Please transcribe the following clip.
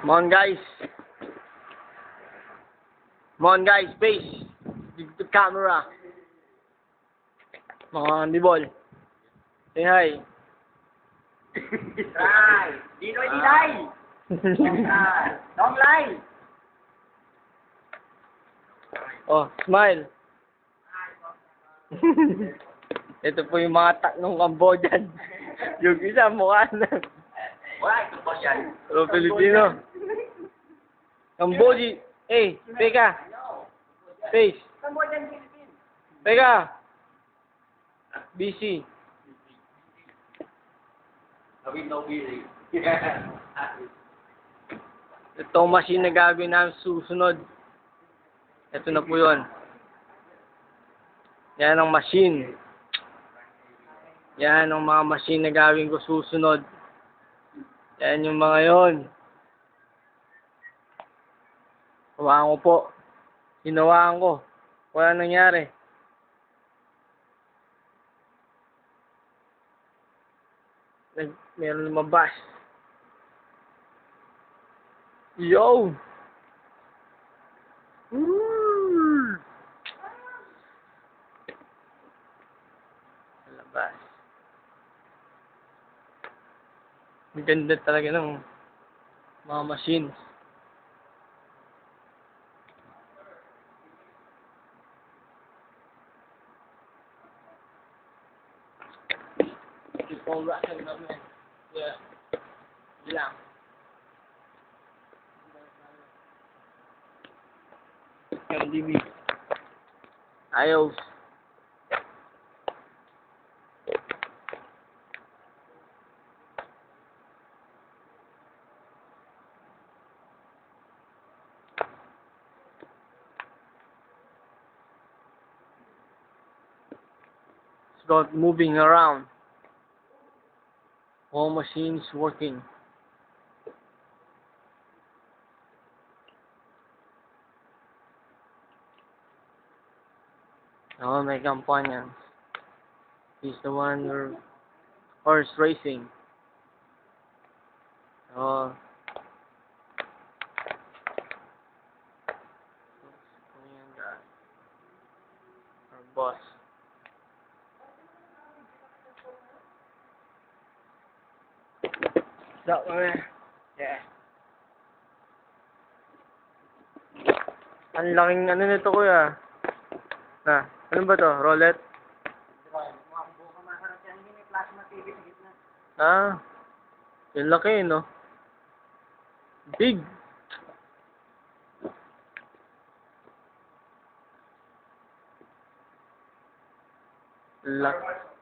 Come on guys. Come on guys, face the camera. Mga handibol. Say hi. Hi! Dinoy Dinay! Long line! Oh, smile. Ito po yung mga taknong Cambodian. Yung isa mukha na. Wala, ito po yan. Pero Pilipino. Cambodia. Eh, teka. Face. Cambodian Philippines. Teka. BC. Gawin no billy. Itong machine na gagawin namin susunod. Ito na po yun. Yan ang machine. Yan ang mga machine na gagawin ko susunod. Yan yung mga yon. Hawaan ko po. Hinawaan ko. Wala nangyari. Meron lumabas. Yo! Labas. Ang ganda talaga ng mga machines. Keep on rocking up, man. Yeah. Lang. MDB. Ayos. Start moving around. All machines working. Oh, my companion. He's the one who horse racing. Oh. Our boss. That one. Yeah. Ang laking ano nito kuya. Na, ano ba to? Roulette? Ah. Yung laki, no? Big. Laki.